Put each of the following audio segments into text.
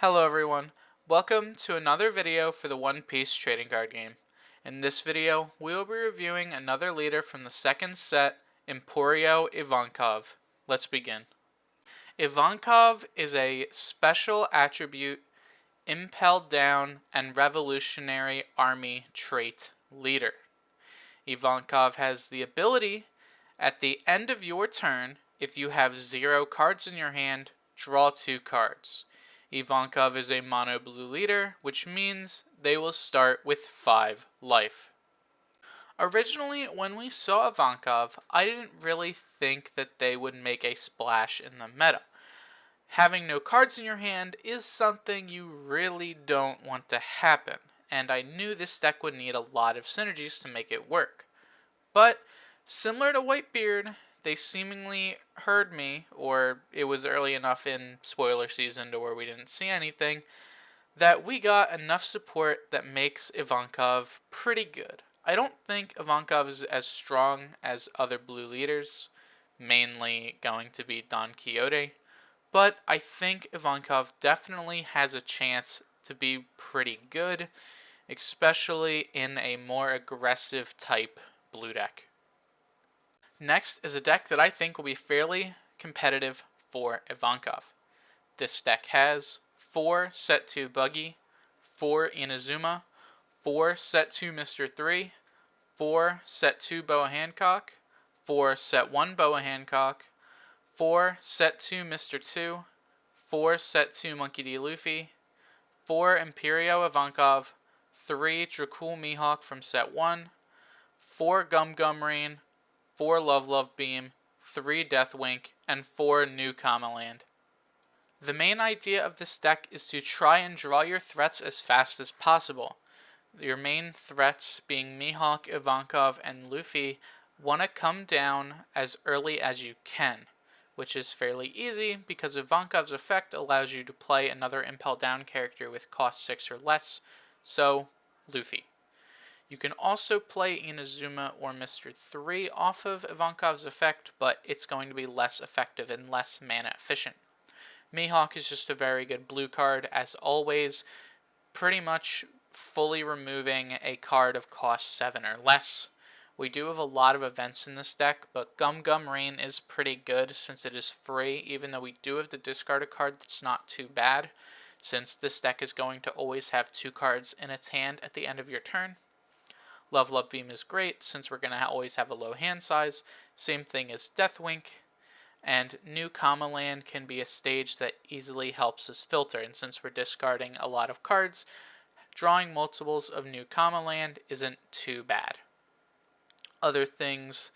Hello everyone, welcome to another video for the One Piece trading card game. In this video, we will be reviewing another leader from the second set, Emporio Ivankov. Let's begin. Ivankov is a special attribute, impelled down, and revolutionary army trait leader. Ivankov has the ability, at the end of your turn, if you have 0 cards in your hand, draw 2 cards. Ivankov is a mono blue leader, which means they will start with 5 life. Originally, when we saw Ivankov, I didn't really think that they would make a splash in the meta. Having no cards in your hand is something you really don't want to happen, and I knew this deck would need a lot of synergies to make it work. But, similar to Whitebeard, they seemingly heard me, or it was early enough in spoiler season to where we didn't see anything, that we got enough support that makes Ivankov pretty good. I don't think Ivankov is as strong as other blue leaders, mainly going to be Don Quixote, but I think Ivankov definitely has a chance to be pretty good, especially in a more aggressive type blue deck. Next is a deck that I think will be fairly competitive for Ivankov. This deck has 4 Set 2 Buggy, 4 Inazuma, 4 Set 2 Mr. 3, 4 Set 2 Boa Hancock, 4 Set 1 Boa Hancock, 4 Set 2 Mr. 2, 4 Set 2 Monkey D. Luffy, 4 Emporio Ivankov, 3 Dracul Mihawk from Set 1, 4 Gum Gum Rain, 4 Love Love Beam, 3 Deathwink, and 4 New Kamaland. The main idea of this deck is to try and draw your threats as fast as possible. Your main threats, being Mihawk, Ivankov, and Luffy, want to come down as early as you can, which is fairly easy because Ivankov's effect allows you to play another Impel Down character with cost 6 or less, so Luffy. You can also play Inazuma or Mr. 3 off of Ivankov's effect, but it's going to be less effective and less mana efficient. Mihawk is just a very good blue card, as always, pretty much fully removing a card of cost 7 or less. We do have a lot of events in this deck, but Gum Gum Rain is pretty good since it is free, even though we do have to discard a card that's not too bad, since this deck is going to always have 2 cards in its hand at the end of your turn. Love Love Beam is great since we're going to always have a low hand size. Same thing as Deathwink. And New Kamaland can be a stage that easily helps us filter. And since we're discarding a lot of cards, drawing multiples of New Kamaland isn't too bad. Other things,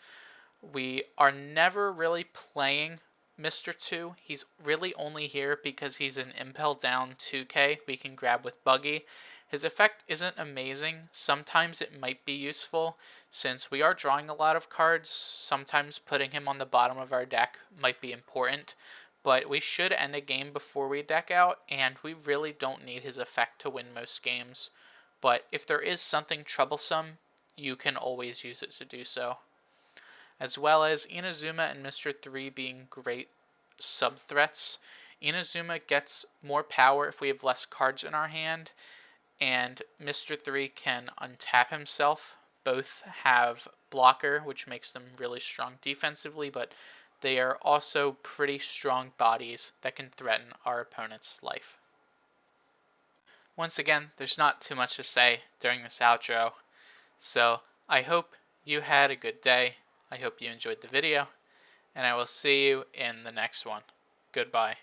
we are never really playing Mr. 2. He's really only here because he's an Impel Down 2K we can grab with Buggy. His effect isn't amazing. Sometimes it might be useful since we are drawing a lot of cards. Sometimes putting him on the bottom of our deck might be important, but we should end a game before we deck out, and we really don't need his effect to win most games. But if there is something troublesome, you can always use it to do so. As well as Inazuma and Mr. 3 being great sub-threats. Inazuma gets more power if we have less cards in our hand, and Mr. 3 can untap himself. Both have blocker, which makes them really strong defensively, but they are also pretty strong bodies that can threaten our opponent's life. Once again, there's not too much to say during this outro, so I hope you had a good day. I hope you enjoyed the video, and I will see you in the next one. Goodbye.